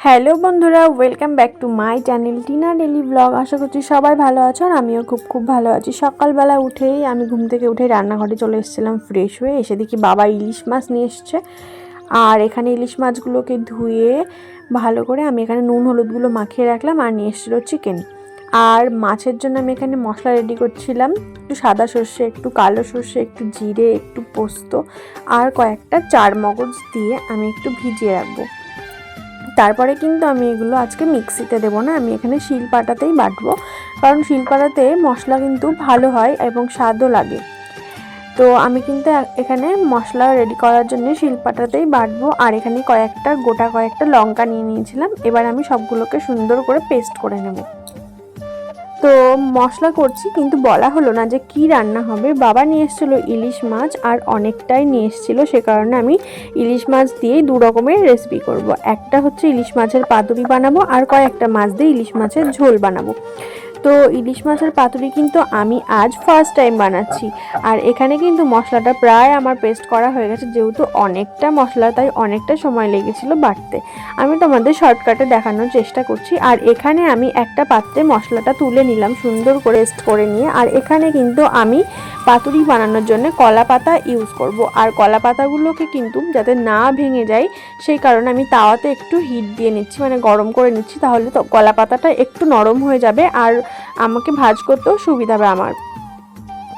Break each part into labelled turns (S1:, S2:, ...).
S1: Hello বন্ধুরা, welcome back to my channel Tina daily vlog. আশা করছি সবাই ভালো আছো আর আমিও খুব ভালো আছি। সকালবেলা উঠেই আমি ঘুম থেকে উঠেই রান্নাঘরে চলে এসেছিলাম ফ্রেশ হয়ে। এসে দেখি বাবা ইলিশ মাছ নিয়ে এসছে, আর এখানে ইলিশ মাছগুলোকে ধুয়ে ভালো করে আমি এখানে নুন হলুদগুলো মাখিয়ে রাখলাম। আর নিয়ে এসেছিলো চিকেন। আর মাছের জন্য আমি এখানে মশলা রেডি করছিলাম। একটু সাদা সর্ষে, একটু কালো সর্ষে, একটু জিরে, একটু পোস্ত আর কয়েকটা চারমগজ দিয়ে আমি একটু ভিজিয়ে রাখবো। তারপরে কিন্তু আমি এগুলো আজকে মিক্সিতে দেবো না, আমি এখানে শিলপাটাতেই বাটবো, কারণ শিলপাটাতে মশলা কিন্তু ভালো হয় এবং স্বাদও লাগে। তো আমি কিন্তু এখানে মশলা রেডি করার জন্য শিলপাটাতেই বাটবো। আর এখানে কয়েকটা লঙ্কা নিয়ে নিয়েছিলাম। এবার আমি সবগুলোকে সুন্দর করে পেস্ট করে নেব। তো মশলা করছি, কিন্তু বলা হলো না যে কি রান্না হবে। বাবা নিয়ে এসেছিলো ইলিশ মাছ আর অনেকটাই নিয়ে এসেছিলো, সে কারণে আমি ইলিশ মাছ দিয়েই দু রকমের রেসিপি করব। একটা হচ্ছে ইলিশ মাছের পাতুরি বানাবো, আর কয়েকটা মাছ দিয়ে ইলিশ মাছের ঝোল বানাবো। তো ইলিশ মাছের পাতুরি কিন্তু আমি আজ ফার্স্ট টাইম বানাচ্ছি। আর এখানে কিন্তু মশলাটা প্রায় আমার পেস্ট করা হয়ে গেছে, যেহেতু অনেকটা মশলা তাই অনেকটা সময় লেগেছিল বাটতে। আমি তোমাদের শর্টকাটে দেখানোর চেষ্টা করছি। আর এখানে আমি একটা পাত্রে মশলাটা তুলে নিলাম সুন্দর করে পেস্ট করে নিয়ে। আর এখানে কিন্তু আমি পাতুরি বানানোর জন্য কলা পাতা ইউজ করব। আর কলা পাতাগুলোকে কিন্তু যাতে না ভেঙে যায় সেই কারণে আমি তাওয়াতে একটু হিট দিয়ে নিচ্ছি, মানে গরম করে নিচ্ছি, তাহলে তো কলা পাতাটা একটু নরম হয়ে যাবে আর আমাকে ভাজ করতেও সুবিধা হবে আমার।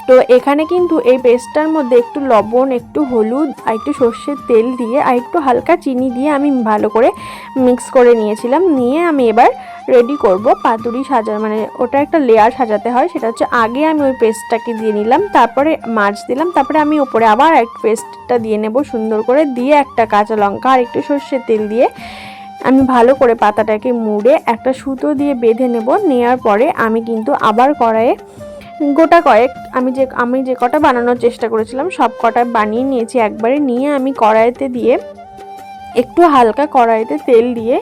S1: তো এখানে কিন্তু এই পেস্টটার মধ্যে একটু লবণ, একটু হলুদ আর একটু সর্ষের তেল দিয়ে আর একটু হালকা চিনি দিয়ে আমি ভালো করে মিক্স করে নিয়েছিলাম। নিয়ে আমি এবার রেডি করব পাতুরি সাজা, মানে ওটা একটা লেয়ার সাজাতে হয়। সেটা হচ্ছে আগে আমি ওই পেস্টটাকে দিয়ে নিলাম, তারপরে মাছ দিলাম, তারপরে আমি ওপরে আবার এক পেস্টটা দিয়ে নেব সুন্দর করে, দিয়ে একটা কাঁচা লঙ্কা আর একটু সর্ষের তেল দিয়ে আমি ভালো করে পাতাটাকে মুড়ে একটা সুতো দিয়ে বেঁধে নেব। নেওয়ার পরে আমি কিন্তু আবার কড়াইয়ে আমি যে কটা বানানোর চেষ্টা করেছিলাম সব কটা বানিয়ে নিয়েছি একবারে। নিয়ে আমি কড়াইতে দিয়ে একটু হালকা কড়াইতে তেল দিয়ে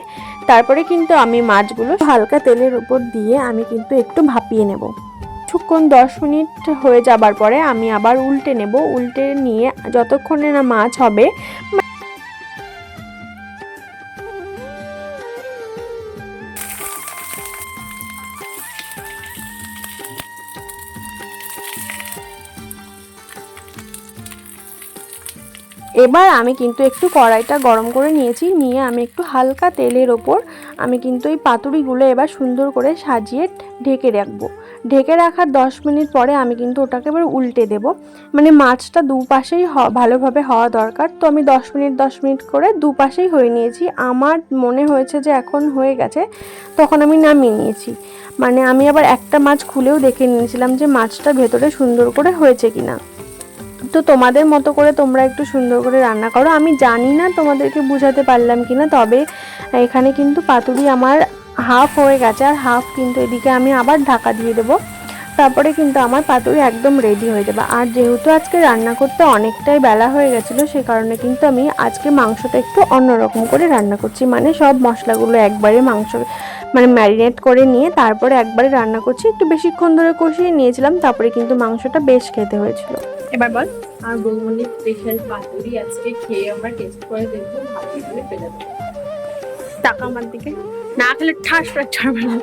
S1: তারপরে কিন্তু আমি মাছগুলো হালকা তেলের উপর দিয়ে আমি কিন্তু একটু ভাপিয়ে নেব। কিছুক্ষণ 10 মিনিট হয়ে যাবার পরে আমি আবার উল্টে নেব। উল্টে নিয়ে যতক্ষণে না মাছ হবে, এবার আমি কিন্তু একটু কড়াইটা গরম করে নিয়েছি। নিয়ে আমি একটু হালকা তেলের ওপর আমি কিন্তু এই পাতুরিগুলো এবার সুন্দর করে সাজিয়ে ঢেকে রাখবো। ঢেকে রাখার 10 মিনিট পরে আমি কিন্তু ওটাকে এবার উল্টে দেব। মানে মাছটা দুপাশেই ভালোভাবে হওয়া দরকার। তো আমি 10 মিনিট করে দুপাশেই হয়ে নিয়েছি। আমার মনে হয়েছে যে এখন হয়ে গেছে, তখন আমি নামিয়ে নিয়েছি। মানে আমি আবার একটা মাছ খুলেও দেখে নিয়েছিলাম যে মাছটা ভেতরে সুন্দর করে হয়েছে কিনা। তো তোমাদের মতো করে তোমরা একটু সুন্দর করে রান্না করো। আমি জানি না তোমাদেরকে বোঝাতে পারলাম কিনা, তবে এখানে কিন্তু পাতুরি আমার হাফ হয়ে গেছে, আর হাফ কিন্তু এদিকে আমি আবার ঢাকা দিয়ে দেবো। তারপরে কিন্তু আমার পাতুরি একদম রেডি হয়ে যাবে। আর যেহেতু আজকে রান্না করতে অনেকটাই বেলা হয়ে গেছিলো, সে কারণে কিন্তু আমি আজকে মাংসটা একটু অন্যরকম করে রান্না করছি। মানে সব মশলাগুলো একবারে ম্যারিনেট করে নিয়ে তারপরে একবারে রান্না করছি। একটু বেশিক্ষণ ধরে কষিয়ে নিয়েছিলাম, তারপরে কিন্তু মাংসটা বেশ খেতে হয়েছিল।
S2: এবার বল। আর বৌমনির স্পেশাল পাতুরি আজকে খেয়ে আমরা টেস্ট করে দেখবো, ভালো করে ফেলে দেবো। টাকা আমার দিকে না খেলে ঠাস করে ছাড়বে না।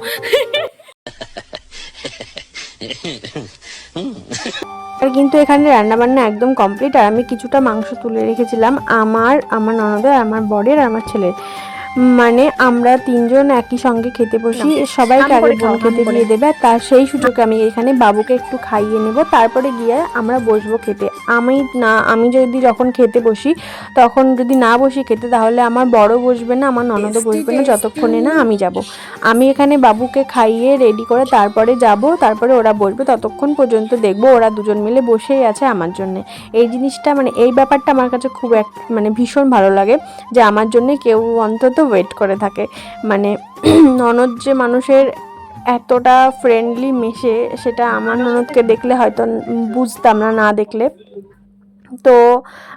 S1: আর কিন্তু এখানে রান্নাবান্না একদম কমপ্লিট। আর আমি কিছুটা মাংস তুলে রেখেছিলাম আমার ননদের, আমার বরের, আমার ছেলের। মানে আমরা তিনজন একই সঙ্গে খেতে বসি, সবাইকে আগে বোন খেতে দিয়ে দেবে। তার সেই সুযোগে আমি এখানে বাবুকে একটু খাইয়ে নেব, তারপরে গিয়ে আমরা বসবো খেতে। আমি যদি যখন খেতে বসি, তখন যদি না বসি খেতে, তাহলে আমার বড় বসবে না, আমার ননদও বসবে না, যতক্ষণে না আমি যাব। আমি এখানে বাবুকে খাইয়ে রেডি করে তারপরে যাব, তারপরে ওরা বসবে। ততক্ষণ পর্যন্ত দেখবো ওরা দুজন মিলে বসেই আছে আমার জন্যে। এই জিনিসটা এই ব্যাপারটা আমার কাছে খুব ভীষণ ভালো লাগে, যে আমার জন্য কেউ অন্তত ওয়েট করে থাকে। মানে ননদ যে মানুষের এতটা ফ্রেন্ডলি মেশে, সেটা আমার ননদকে দেখলে হয়তো বুঝতাম না দেখলে। তো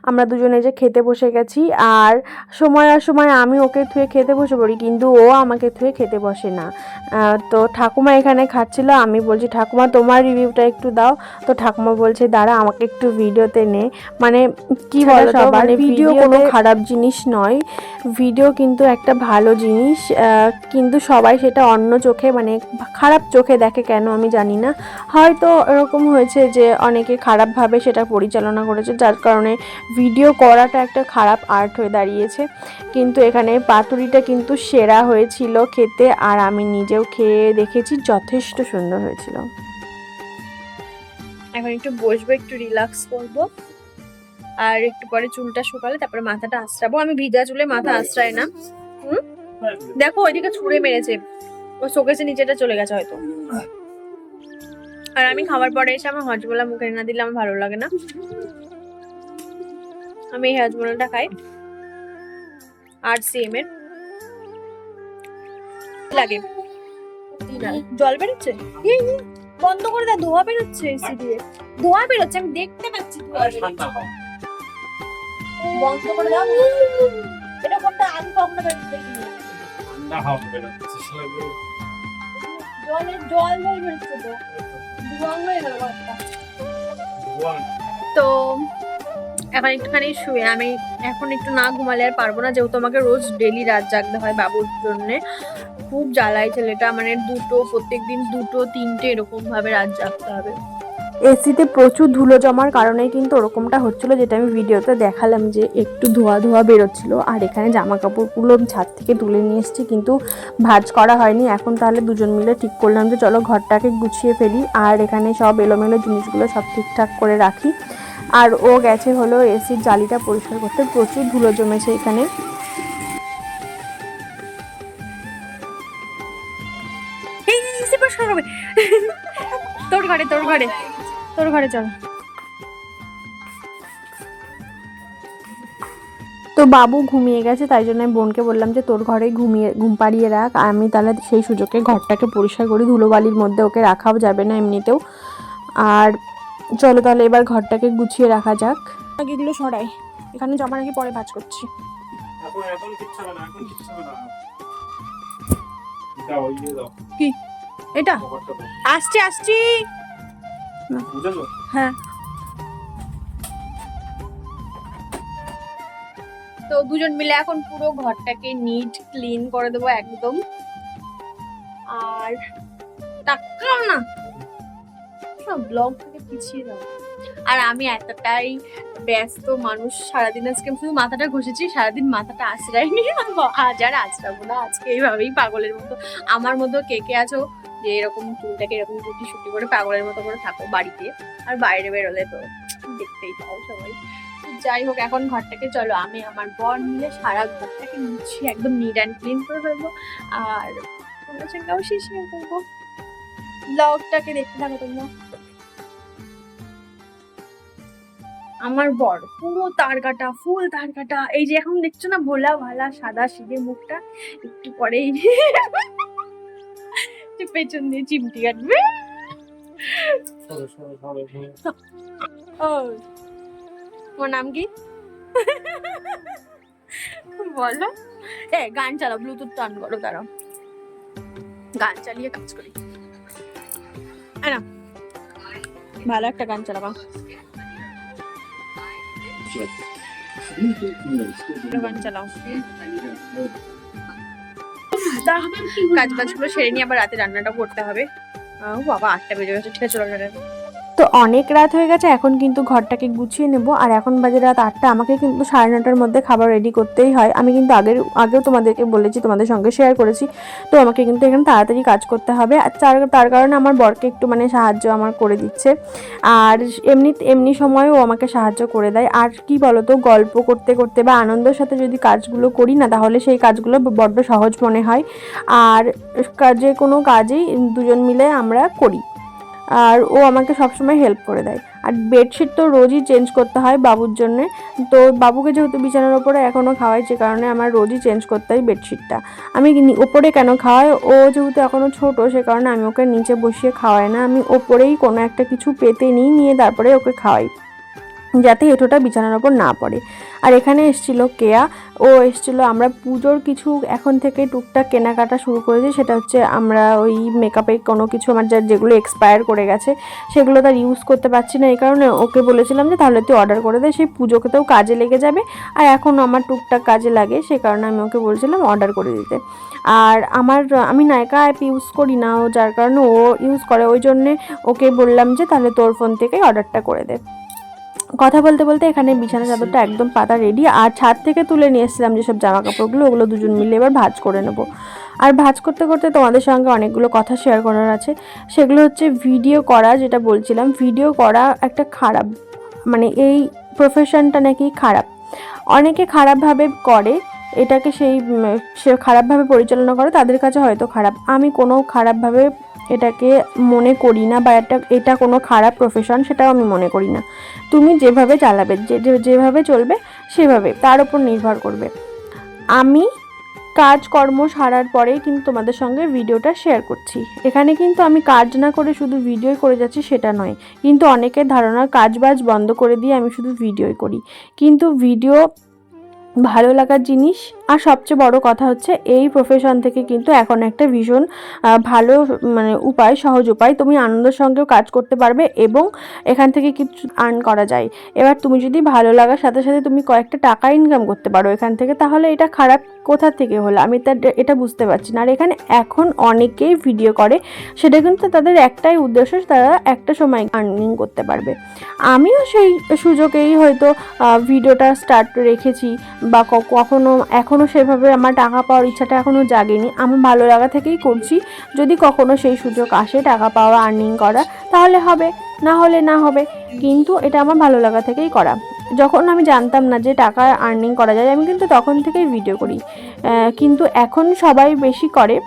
S1: আমরা দুজনে যে খেতে বসে গেছি, আর সময় আমি ওকে থুয়ে খেতে বসে পড়ি, কিন্তু ও আমাকে থুয়ে খেতে বসে না। তো ঠাকুমা এখানে খাচ্ছিল, আমি বলছি ঠাকুমা তোমার রিভিউটা একটু দাও। তো ঠাকুমা বলছে দাঁড়া আমাকে একটু ভিডিওতে নে। মানে কি বলো তো, মানে ভিডিও কোনো খারাপ জিনিস নয়, ভিডিও কিন্তু একটা ভালো জিনিস, কিন্তু সবাই সেটা অন্য চোখে মানে খারাপ চোখে দেখে কেন আমি জানি না। হয়তো এরকম হয়েছে যে অনেকে খারাপভাবে সেটা পরিচালনা করেছে, যার কারণে ভিডিও করাটা একটা খারাপ আর্ট হয়ে দাঁড়িয়েছে। কিন্তু এখানে পাতুরিটা কিন্তু সেরা হয়েছিল খেতে, আর আমি নিজেও খেয়ে দেখেছি, যথেষ্ট সুন্দর হয়েছিল।
S2: এখন একটু বসবো, একটু রিল্যাক্স করব, আর একটু পরে চুলটা শুকালে তারপরে মাথাটা আঁচড়াবো। আমি ভিজা চুলে মাথা আঁচড়াই না। দেখো ওইদিকে ছুঁড়ে মেরেছে, ও শোকেসে নিচেটা চলে গেছে হয়তো। আর আমি খাবার পরে এসে আমার হজমোলা মুখে না দিলে আমার ভালো লাগে না। আমি এই হজমোলাটা খাই RCM এর, লাগে। জল বেরোচ্ছে, বন্ধ করে দে, ধোয়া বেরোচ্ছে এসি দিয়ে, ধোয়া বেরোচ্ছে, আমি দেখতে পাচ্ছি ধোয়া বেরোচ্ছে। বন্ধ করে দাও, এটা কোনটা আমি কখনো বেরোচ্ছে না, হাওয়া বেরোচ্ছে, জল বেরোচ্ছে তো ধোয়া হয়ে গেল কথা। তো এখন একটুখানি শুয়ে, আমি এখন একটু না ঘুমালে আর পারবো না, যেহেতু আমাকে রোজ ডেলি রাত জাগতে হয় বাবুর জন্যে। খুব জ্বালাই ছেলেটা, মানে প্রত্যেকদিন 2-3টে এরকম ভাবে রাত জাগতে হবে।
S1: এসিতে প্রচুর ধুলো জমার কারণে কিন্তু ওরকমটা হচ্ছিলো, যেটা আমি ভিডিওতে দেখালাম যে একটু ধোয়া ধোয়া বেরোচ্ছিলো। আর এখানে জামা কাপড়গুলো ছাদ থেকে তুলে নিয়ে এসেছি, কিন্তু ভাঁজ করা হয়নি। এখন তাহলে দুজন মিলে ঠিক করলাম যে চলো ঘরটাকে গুছিয়ে ফেলি, আর এখানে সব এলোমেলো জিনিসগুলো সব ঠিকঠাক করে রাখি। আর ও গেছে হলো এসির জালিটা পরিষ্কার করতে, প্রচুর ধুলো জমেছে এখানে।
S2: তোর ঘরে চল।
S1: তো বাবু ঘুমিয়ে গেছে, তাই জন্য আমি বোনকে বললাম যে তোর ঘরে ঘুম পাড়িয়ে রাখ, আমি তাহলে সেই সুযোগে ঘরটাকে পরিষ্কার করি, ধুলোবালির মধ্যে ওকে রাখাও যাবে না এমনিতেও। আর চলো তাহলে এবার ঘরটাকে গুছিয়ে রাখা যাক। আগে এগুলো সরাই, এখানে জমা রাখি, পরে ভাঁজ করছি। কি এটা? আসছি হ্যাঁ। তো দুজন মিলে এখন পুরো ঘরটাকে নিট ক্লিন করে দেবো একদম। আর টাকা না ব্লগ থেকে পিছিয়ে যাবো। আর আমি এতটাই ব্যস্ত মানুষ, সারাদিন আজকে শুধু মাথাটা ঘষেছি, সারাদিন মাথাটা আঁচড়াইনি, আজ আর আঁচড়াবো না, আজকে এইভাবেই পাগলের মতো। আমার মতো কে কে আছো যে এরকম চুলটাকে এরকম গুটি সুটি করে পাগলের মতো করে থাকো বাড়িতে, আর বাইরে বেরোলে তো দেখতেই পাও সবাই। যাই হোক, এখন ঘরটাকে চলো আমি আমার বর মিলে সারা ঘরটাকে মুছিয়ে একদম নিট অ্যান্ড ক্লিন করে ফেলবো, আর তোমার সঙ্গেও শেয়ার করবো। ব্লগটাকে দেখতে থাকো তোমরা। আমার বর পুরো তার কাটা, ফুল তার কাটা, এই যে এখন দেখছো না ভোলা ভালা সাদা সিধে মুখটা, একটু পরেই পেছন দিয়ে চিমটি কাটবে। ওর নাম কি বলো? গান চালাও, ব্লুটুথ অন করো, দাঁড়াও গান চালিয়ে কাজ করি। না ভালো একটা গান চালাবা, গান চালাও। কাজ বাজগুলো সেরে নিয়ে আবার রাতে রান্নাটা করতে হবে। বাবা 8টা বেজে গেছে, ঠিক আছে চলো। তো অনেক রাত হয়ে গেছে, এখন কিন্তু ঘরটাকে গুছিয়ে নেব। আর এখন বাজে রাত 8টা, আমাকে কিন্তু 9:30টার মধ্যে খাবার রেডি করতেই হয়। আমি কিন্তু আগেও তোমাদেরকে বলেছি, তোমাদের সঙ্গে শেয়ার করেছি। তো আমাকে কিন্তু এখানে তাড়াতাড়ি কাজ করতে হবে, আর তার কারণে আমার বরকে একটু মানে সাহায্য আমার করে দিচ্ছে। আর এমনি সময়ও আমাকে সাহায্য করে দেয়। আর কি বলতো, গল্প করতে করতে বা আনন্দের সাথে যদি কাজগুলো করি না, তাহলে সেই কাজগুলো বড্ড সহজ মনে হয়। আর যে কোনো কাজেই দুজন মিলে আমরা করি, আর ও আমাকে সবসময় হেল্প করে দেয়। আর বেডশিট তো রোজই চেঞ্জ করতে হয় বাবুর জন্যে। তো বাবুকে যেহেতু বিছানার ওপরে এখনও খাওয়াই, যে কারণে আমার রোজই চেঞ্জ করতে হয় বেডশিটটা। আমি ওপরে কেন খাওয়াই, ও যেহেতু এখনও ছোটো, সে কারণে আমি ওকে নিচে বসিয়ে খাওয়াই না, আমি ওপরেই কোনো একটা কিছু পেতে নিয়ে তারপরে ওকে খাওয়াই। যাতে এঁঠোটা বিছানার ওপর না পড়ে। আর এখানে এসেছিল কেয়া, ও এসেছিল। আমরা পুজোর কিছু এখন থেকে টুকটাক কেনাকাটা শুরু করেছি, সেটা হচ্ছে আমরা ওই মেকআপে কোনো কিছু আমার যেগুলো এক্সপায়ার করে গেছে সেগুলো তার ইউজ করতে পারছি না, এই কারণে ওকে বলেছিলাম যে তাহলে তুই অর্ডার করে দে, সেই পুজোকেতেও কাজে লেগে যাবে আর এখন আমার টুকটাক কাজে লাগে, সেই কারণে আমি ওকে বলছিলাম অর্ডার করে দিতে। আর আমি নায়কা অ্যাপ ইউজ করি না, ও যার কারণে ও ইউজ করে, ওই জন্যে ওকে বললাম যে তাহলে তোর ফোন থেকেই অর্ডারটা করে দে। কথা বলতে বলতে এখানে বিছানা চাদরটা একদম পাতা রেডি, আর ছাদ থেকে তুলে নিয়ে এসেছিলাম যেসব জামা কাপড়গুলো, ওগুলো দুজন মিলে এবার ভাঁজ করে নেব। আর ভাঁজ করতে করতে তোমাদের সঙ্গে অনেকগুলো কথা শেয়ার করার আছে, সেগুলো হচ্ছে ভিডিও করা, যেটা বলছিলাম ভিডিও করা একটা খারাপ, মানে এই প্রফেশনটা নাকি খারাপ, অনেকে খারাপভাবে করে এটাকে, সে খারাপভাবে পরিচালনা করে, তাদের কাছে হয়তো খারাপ। আমি কোনো খারাপভাবে এটাকে মনে করি না, বা এটা কোনো খারাপ প্রফেশন সেটাও আমি মনে করি না। তুমি যেভাবে চালাবে, যেভাবে চলবে সেভাবে, তার উপর নির্ভর করবে। আমি কাজকর্ম সারার পরেই কিন্তু তোমাদের সঙ্গে ভিডিওটা শেয়ার করছি। এখানে কিন্তু আমি কাজ না করে শুধু ভিডিওই করে যাচ্ছি সেটা নয়, কিন্তু অনেকের ধারণা কাজ বাজ বন্ধ করে দিয়ে আমি শুধু ভিডিওই করি, কিন্তু ভিডিও ভালো লাগার জিনিস। আর সবচেয়ে বড় কথা হচ্ছে এই প্রফেশন থেকে কিন্তু এখন একটা ভীষণ ভালো মানে উপায়, সহজ উপায়, তুমি আনন্দের সঙ্গেও কাজ করতে পারবে এবং এখান থেকে কিছু আর্ন করা যায়। এবার তুমি যদি ভালো লাগার সাথে সাথে তুমি কয়েকটা টাকা ইনকাম করতে পারো এখান থেকে, তাহলে এটা খারাপ কোথা থেকে হলো, আমি এটা বুঝতে পারছি না। আর এখানে এখন অনেকেই ভিডিও করে, সেটা কিন্তু তাদের একটাই উদ্দেশ্য, তারা একটা সময় আর্নিং করতে পারবে। আমিও সেই সুযোগেই হয়তো ভিডিওটা স্টার্ট রেখেছি, বা এখনও সেভাবে আমার টাকা পাওয়ার ইচ্ছাটা এখনও জাগেনি, আমার ভালো লাগা থেকেই করছি। যদি কখনো সেই সুযোগ আসে টাকা পাওয়া, আর্নিং করা, তাহলে হবে, না হলে না হবে, কিন্তু এটা আমার ভালো লাগা থেকেই করা। যখন আমি জানতাম না যে টাকা আর্নিং করা যায়, আমি কিন্তু তখন থেকেই ভিডিও করি, কিন্তু এখন সবাই বেশি করে,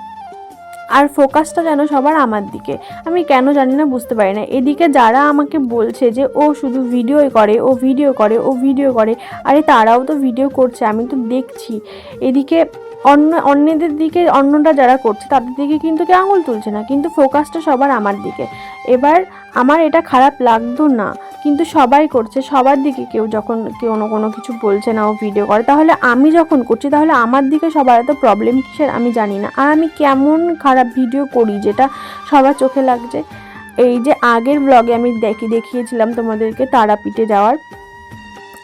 S1: আর ফোকাসটা যেন সবার আমার দিকে, আমি কেন জানি না, বুঝতে পারি না। এদিকে যারা আমাকে বলছে যে ও শুধু ভিডিওই করে, ও ভিডিও করে, ও ভিডিও করে, আরে তারাও তো ভিডিও করছে, আমি তো দেখছি। এদিকে অন্যদের দিকে, অন্যরা যারা করছে তাদের দিকে কিন্তু কেউ আঙুল তুলছে না, কিন্তু ফোকাসটা সবার আমার দিকে। এবার আমার এটা খারাপ লাগতো না, কিন্তু সবাই করছে, সবার দিকে কেউ যখন কোনো কিছু বলছে না, ও ভিডিও করে, তাহলে আমি যখন করছি তাহলে আমার দিকে সবার এত প্রবলেম কিসের আমি জানি না। আর আমি কেমন খারাপ ভিডিও করি যেটা সবার চোখে লাগছে। এই যে আগের ব্লগে আমি দেখিয়েছিলাম তোমাদেরকে তারাপীঠে যাওয়ার,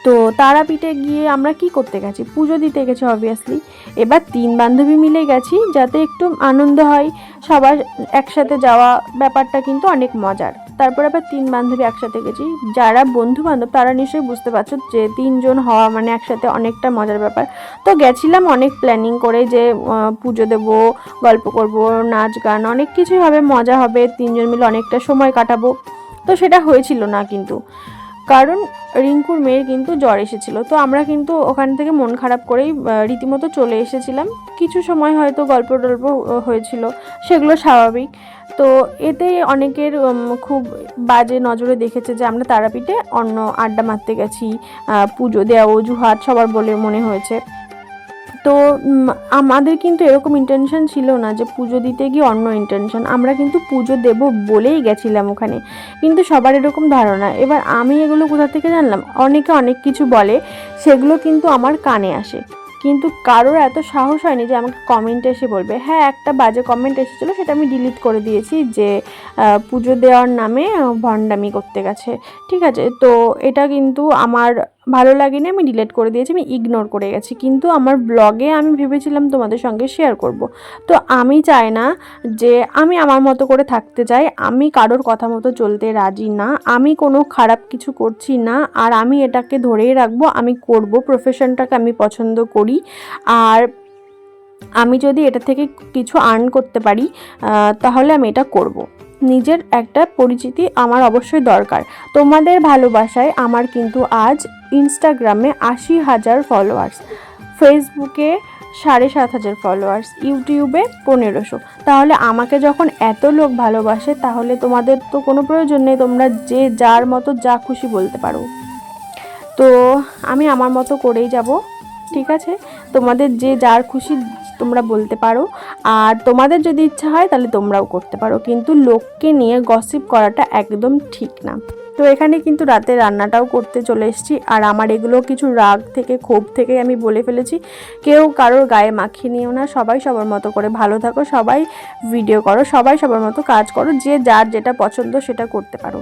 S1: তো তারাপীঠে গিয়ে আমরা কি করতে গেছি, পুজো দিতে গেছি অবভিয়াসলি। এবার 3 বান্ধবী মিলে গেছি যাতে একটু আনন্দ হয়, সবার একসাথে যাওয়া ব্যাপারটা কিন্তু অনেক মজার। তারপর আবার 3 বান্ধবী একসাথে গেছি, যারা বন্ধু বান্ধব তারা নিশ্চয়ই বুঝতে পারছো যে 3 জন হওয়া মানে একসাথে অনেকটা মজার ব্যাপার। তো গেছিলাম অনেক প্ল্যানিং করে যে পুজো দেবো, গল্প করব, নাচ গান, অনেক কিছুই হবে, মজা হবে, 3 জন মিলে অনেকটা সময় কাটাবো। তো সেটা হয়েছিল না, কিন্তু কারণ রিঙ্কুর মেয়ের কিন্তু জ্বর এসেছিল, তো আমরা কিন্তু ওখান থেকে মন খারাপ করেই রীতিমতো চলে এসেছিলাম। কিছু সময় হয়তো গল্প টল্প হয়েছিল, সেগুলো স্বাভাবিক। তো এতে অনেকের খুব বাজে নজরে দেখেছে যে আমরা তারাপীঠে অন্য আড্ডা মারতে গেছি, পুজো দেওয়া অজুহাত সবার বলে মনে হয়েছে। তো আমাদের কিন্তু এরকম ইন্টেনশন ছিল না যে পুজো দিতে গিয়ে অন্য ইন্টেনশন, আমরা কিন্তু পুজো দেব বলেই গেছিলাম ওখানে, কিন্তু সবার এরকম ধারণা। এবার আমি এগুলো কোথা থেকে জানলাম, অনেকে অনেক কিছু বলে, সেগুলো কিন্তু আমার কানে আসে, কিন্তু কারোর এত সাহস হয়নি যে আমাকে কমেন্টে এসে বলবে। হ্যাঁ, একটা বাজে কমেন্ট এসেছিলো, সেটা আমি ডিলিট করে দিয়েছি, যে পুজো দেওয়ার নামে ভণ্ডামি করতে গেছে, ঠিক আছে। তো এটা কিন্তু আমার ভালো লাগেনি, আমি ডিলিট করে দিয়েছি, আমি ইগনোর করে গেছি, কিন্তু আমার ব্লগে আমি ভেবেছিলাম তোমাদের সঙ্গে শেয়ার করব। তো আমি চাই না যে, আমি আমার মতো করে থাকতে চাই, আমি কারোর কথা মতো চলতে রাজি না, আমি কোনো খারাপ কিছু করছি না, আর আমি এটাকে ধরেই রাখবো, আমি করব, প্রফেশনটাকে আমি পছন্দ করি। আর আমি যদি এটা থেকে কিছু আর্ন করতে পারি তাহলে আমি এটা করব। নিজের একটা পরিচিতি আমার অবশ্যই দরকার। তোমাদের ভালোবাসায় আমার কিন্তু আজ ইনস্টাগ্রামে 80,000 ফলোয়ার্স, ফেসবুকে 7,500 ফলোয়ার্স, ইউটিউবে 1500। তাহলে আমাকে যখন এত লোক ভালোবাসে, তাহলে তোমাদের তো কোনো প্রয়োজন নেই, তোমরা যে যার মতো যা খুশি বলতে পারো। তো আমি আমার মতো করেই যাব, ঠিক আছে। তোমাদের যে যার খুশি তোমরা বলতে পারো, আর তোমাদের যদি ইচ্ছা হয় তাহলে তোমরাও করতে পারো, কিন্তু লোককে নিয়ে গসিপ করাটা একদম ঠিক না। তো এখানে কিন্তু রাতে রান্নাটাও করতে চলে এসেছি। আর আমার এগুলো কিছু রাগ থেকে ক্ষোভ থেকে আমি বলে ফেলেছি, কেউ কারোর গায়ে মাখিয়ে নিও না, সবাই সবার মতো করে ভালো থাকো, সবাই ভিডিও করো, সবাই সবার মতো কাজ করো, যে যার যেটা পছন্দ সেটা করতে পারো।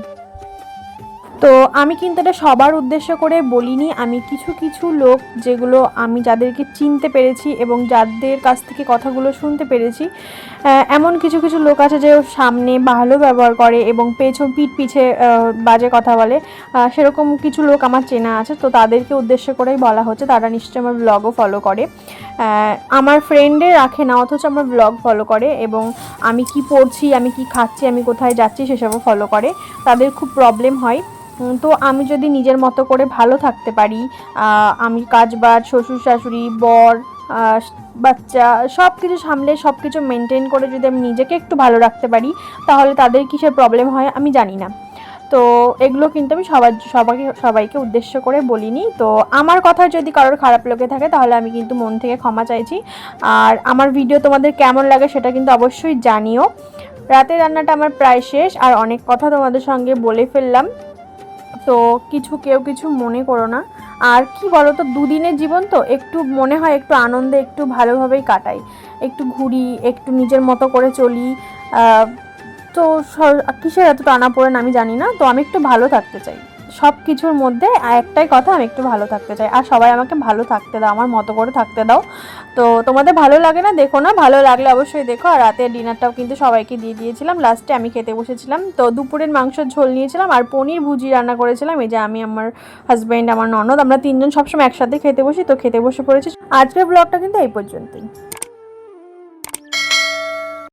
S1: তো আমি কিন্তু এটা সবার উদ্দেশ্য করে বলিনি, আমি কিছু কিছু লোক যেগুলো আমি যাদেরকে চিনতে পেরেছি এবং যাদের কাছ থেকে কথাগুলো শুনতে পেরেছি, এমন কিছু কিছু লোক আছে যে সামনে ভালো ব্যবহার করে এবং পিঠ পিছে বাজে কথা বলে, সেরকম কিছু লোক আমার চেনা আছে। তো তাদেরকে উদ্দেশ্য করেই বলা হচ্ছে, তারা নিশ্চয়ই আমার ব্লগও ফলো করে। আমার ফ্রেন্ডে রাখে না, অথচ আমার ব্লগ ফলো করে এবং আমি কি পড়ছি, আমি কি খাচ্ছি, আমি কোথায় যাচ্ছি সেসবও ফলো করে। তাদের খুব প্রবলেম হয়। তো আমি যদি নিজের মতো করে ভালো থাকতে পারি, আমি কাজবাজ, শ্বশুর শাশুড়ি, বর, বাচ্চা সব কিছু সামলে সব কিছু মেনটেন করে যদি আমি নিজেকে একটু ভালো রাখতে পারি, তাহলে তাদের কিসের প্রবলেম হয় আমি জানি না। তো এগুলো কিন্তু আমি সবাইকে উদ্দেশ্য করে বলিনি। তো আমার কথা যদি কারোর খারাপ লেগে থাকে তাহলে আমি কিন্তু মন থেকে ক্ষমা চাইছি। আর আমার ভিডিও তোমাদের কেমন লাগে সেটা কিন্তু অবশ্যই জানিও। রাতের রান্নাটা আমার প্রায় শেষ, আর অনেক কথা তোমাদের সঙ্গে বলে ফেললাম, তো কেউ কিছু মনে করো না। আর কি বলো তো, দুদিনের জীবন তো একটু মনে হয় একটু আনন্দে একটু ভালোভাবেই কাটাই, একটু ঘুরি, একটু নিজের মতো করে চলি। তো কিসের এত টানাপোড়েন আমি জানি না। তো আমি একটু ভালো থাকতে চাই সব কিছুর মধ্যে, একটাই কথা, আমি একটু ভালো থাকতে চাই। আর সবাই আমাকে ভালো থাকতে দাও, আমার মতো করে থাকতে দাও। তো তোমাদের ভালো লাগে না দেখো না, ভালো লাগলে অবশ্যই দেখো। আর রাতের ডিনারটাও কিন্তু সবাইকে দিয়ে দিয়েছিলাম, লাস্টে আমি খেতে বসেছিলাম। তো দুপুরের মাংসের ঝোল নিয়েছিলাম আর পনির ভুজি রান্না করেছিলাম। এই যে আমি, আমার হাজব্যান্ড, আমার ননদ, আমরা তিনজন সবসময় একসাথে খেতে বসি, তো খেতে বসে পড়েছি। আজকের ব্লগটা কিন্তু এই পর্যন্তই।